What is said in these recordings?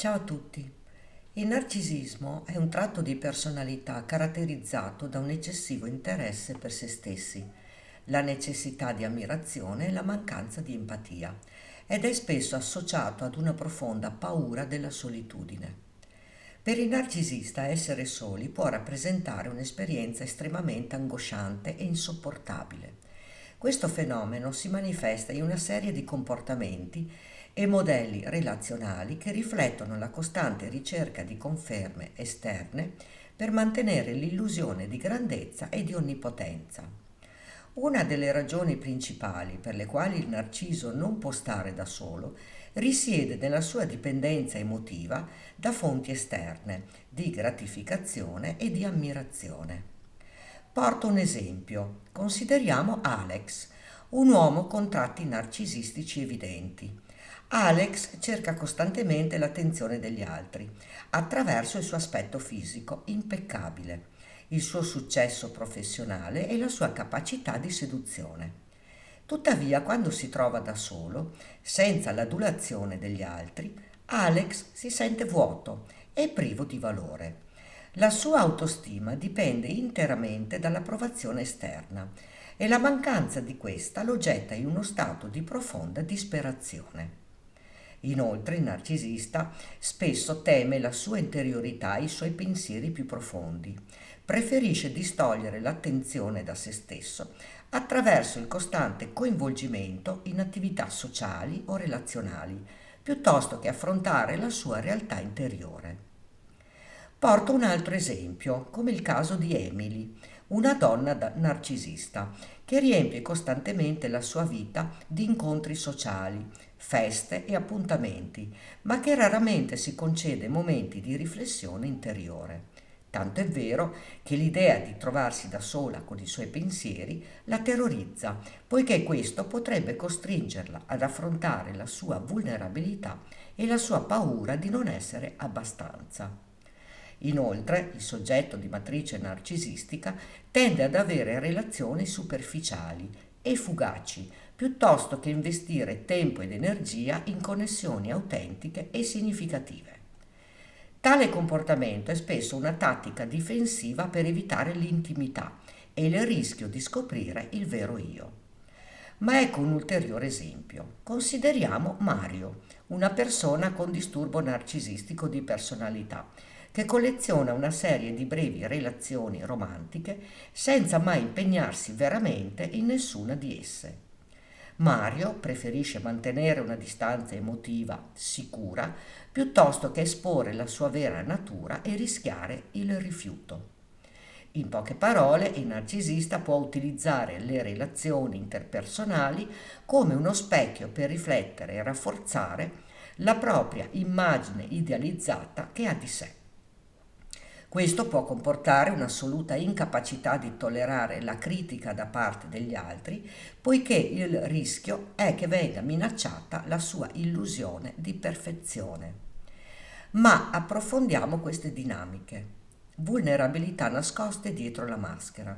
Ciao a tutti. Il narcisismo è un tratto di personalità caratterizzato da un eccessivo interesse per se stessi, la necessità di ammirazione e la mancanza di empatia, ed è spesso associato ad una profonda paura della solitudine. Per il narcisista essere soli può rappresentare un'esperienza estremamente angosciante e insopportabile. Questo fenomeno si manifesta in una serie di comportamenti e modelli relazionali che riflettono la costante ricerca di conferme esterne per mantenere l'illusione di grandezza e di onnipotenza. Una delle ragioni principali per le quali il narciso non può stare da solo risiede nella sua dipendenza emotiva da fonti esterne di gratificazione e di ammirazione. Porto un esempio. Consideriamo Alex, un uomo con tratti narcisistici evidenti. Alex cerca costantemente l'attenzione degli altri attraverso il suo aspetto fisico impeccabile, il suo successo professionale e la sua capacità di seduzione. Tuttavia, quando si trova da solo, senza l'adulazione degli altri, Alex si sente vuoto e privo di valore. La sua autostima dipende interamente dall'approvazione esterna e la mancanza di questa lo getta in uno stato di profonda disperazione. Inoltre il narcisista spesso teme la sua interiorità e i suoi pensieri più profondi. Preferisce distogliere l'attenzione da se stesso attraverso il costante coinvolgimento in attività sociali o relazionali, piuttosto che affrontare la sua realtà interiore. Porto un altro esempio, come il caso di Emily, una donna narcisista che riempie costantemente la sua vita di incontri sociali, feste e appuntamenti, ma che raramente si concede momenti di riflessione interiore. Tanto è vero che l'idea di trovarsi da sola con i suoi pensieri la terrorizza, poiché questo potrebbe costringerla ad affrontare la sua vulnerabilità e la sua paura di non essere abbastanza. Inoltre, il soggetto di matrice narcisistica tende ad avere relazioni superficiali e fugaci, piuttosto che investire tempo ed energia in connessioni autentiche e significative. Tale comportamento è spesso una tattica difensiva per evitare l'intimità e il rischio di scoprire il vero io. Ma ecco un ulteriore esempio. Consideriamo Mario, una persona con disturbo narcisistico di personalità, che colleziona una serie di brevi relazioni romantiche senza mai impegnarsi veramente in nessuna di esse. Mario preferisce mantenere una distanza emotiva sicura piuttosto che esporre la sua vera natura e rischiare il rifiuto. In poche parole, il narcisista può utilizzare le relazioni interpersonali come uno specchio per riflettere e rafforzare la propria immagine idealizzata che ha di sé. Questo può comportare un'assoluta incapacità di tollerare la critica da parte degli altri, poiché il rischio è che venga minacciata la sua illusione di perfezione. Ma approfondiamo queste dinamiche. Vulnerabilità nascoste dietro la maschera.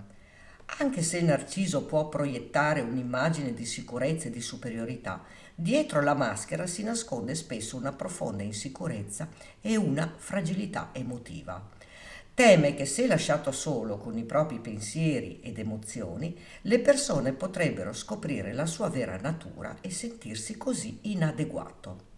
Anche se il narciso può proiettare un'immagine di sicurezza e di superiorità, dietro la maschera si nasconde spesso una profonda insicurezza e una fragilità emotiva. Teme che se lasciato solo con i propri pensieri ed emozioni, le persone potrebbero scoprire la sua vera natura e sentirsi così inadeguato.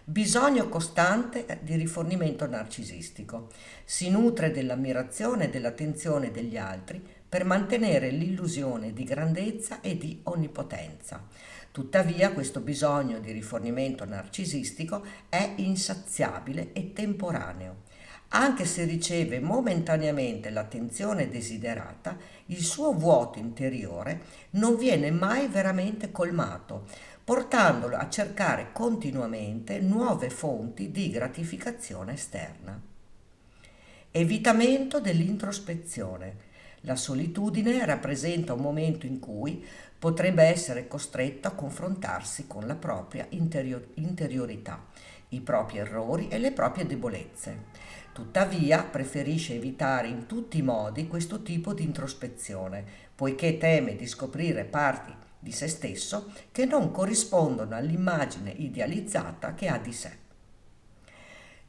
Bisogno costante di rifornimento narcisistico. Si nutre dell'ammirazione e dell'attenzione degli altri per mantenere l'illusione di grandezza e di onnipotenza. Tuttavia, questo bisogno di rifornimento narcisistico è insaziabile e temporaneo. Anche se riceve momentaneamente l'attenzione desiderata, il suo vuoto interiore non viene mai veramente colmato, portandolo a cercare continuamente nuove fonti di gratificazione esterna. Evitamento dell'introspezione. La solitudine rappresenta un momento in cui potrebbe essere costretto a confrontarsi con la propria interiorità, i propri errori e le proprie debolezze. Tuttavia, preferisce evitare in tutti i modi questo tipo di introspezione, poiché teme di scoprire parti di se stesso che non corrispondono all'immagine idealizzata che ha di sé.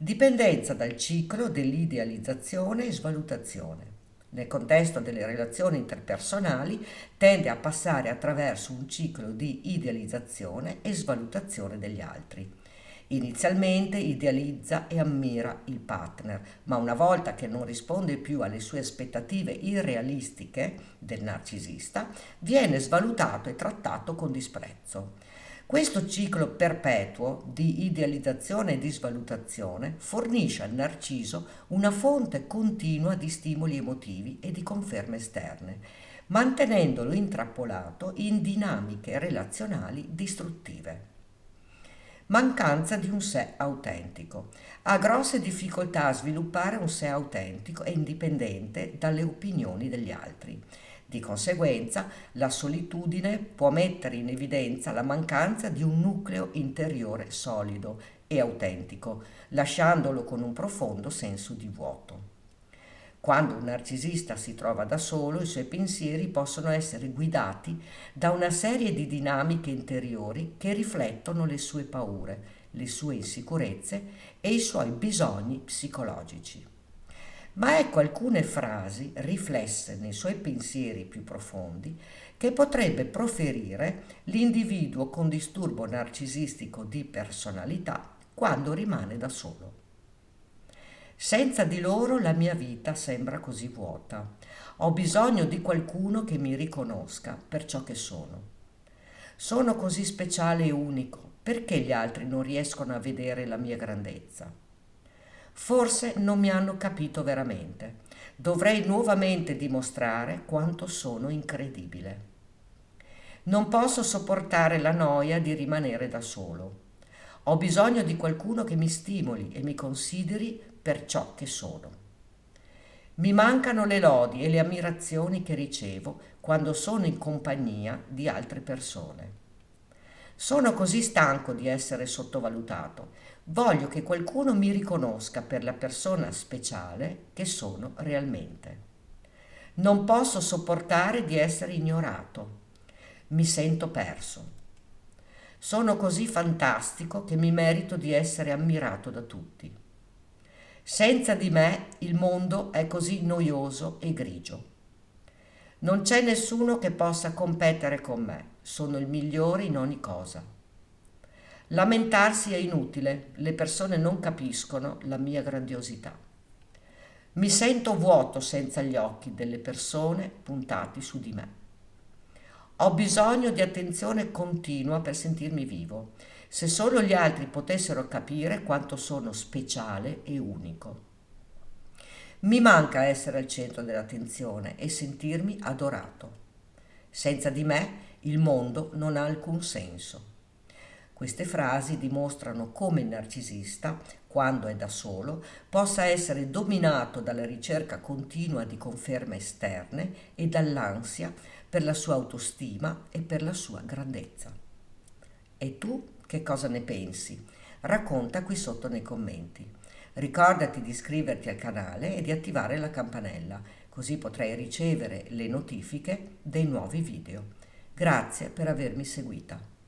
Dipendenza dal ciclo dell'idealizzazione e svalutazione. Nel contesto delle relazioni interpersonali tende a passare attraverso un ciclo di idealizzazione e svalutazione degli altri. Inizialmente idealizza e ammira il partner, ma una volta che non risponde più alle sue aspettative irrealistiche del narcisista, viene svalutato e trattato con disprezzo. Questo ciclo perpetuo di idealizzazione e di svalutazione fornisce al narciso una fonte continua di stimoli emotivi e di conferme esterne, mantenendolo intrappolato in dinamiche relazionali distruttive. Mancanza di un sé autentico. Ha grosse difficoltà a sviluppare un sé autentico e indipendente dalle opinioni degli altri. Di conseguenza, la solitudine può mettere in evidenza la mancanza di un nucleo interiore solido e autentico, lasciandolo con un profondo senso di vuoto. Quando un narcisista si trova da solo, i suoi pensieri possono essere guidati da una serie di dinamiche interiori che riflettono le sue paure, le sue insicurezze e i suoi bisogni psicologici. Ma ecco alcune frasi riflesse nei suoi pensieri più profondi che potrebbe proferire l'individuo con disturbo narcisistico di personalità quando rimane da solo. Senza di loro la mia vita sembra così vuota. Ho bisogno di qualcuno che mi riconosca per ciò che sono. Sono così speciale e unico, perché gli altri non riescono a vedere la mia grandezza? Forse non mi hanno capito veramente. Dovrei nuovamente dimostrare quanto sono incredibile. Non posso sopportare la noia di rimanere da solo. Ho bisogno di qualcuno che mi stimoli e mi consideri per ciò che sono. Mi mancano le lodi e le ammirazioni che ricevo quando sono in compagnia di altre persone. Sono così stanco di essere sottovalutato. Voglio che qualcuno mi riconosca per la persona speciale che sono realmente. Non posso sopportare di essere ignorato. Mi sento perso. Sono così fantastico che mi merito di essere ammirato da tutti. Senza di me il mondo è così noioso e grigio. Non c'è nessuno che possa competere con me. Sono il migliore in ogni cosa. Lamentarsi è inutile, le persone non capiscono la mia grandiosità. Mi sento vuoto senza gli occhi delle persone puntati su di me. Ho bisogno di attenzione continua per sentirmi vivo. Se solo gli altri potessero capire quanto sono speciale e unico. Mi manca essere al centro dell'attenzione e sentirmi adorato. Senza di me il mondo non ha alcun senso. Queste frasi dimostrano come il narcisista, quando è da solo, possa essere dominato dalla ricerca continua di conferme esterne e dall'ansia per la sua autostima e per la sua grandezza. E tu che cosa ne pensi? Racconta qui sotto nei commenti. Ricordati di iscriverti al canale e di attivare la campanella, così potrai ricevere le notifiche dei nuovi video. Grazie per avermi seguita.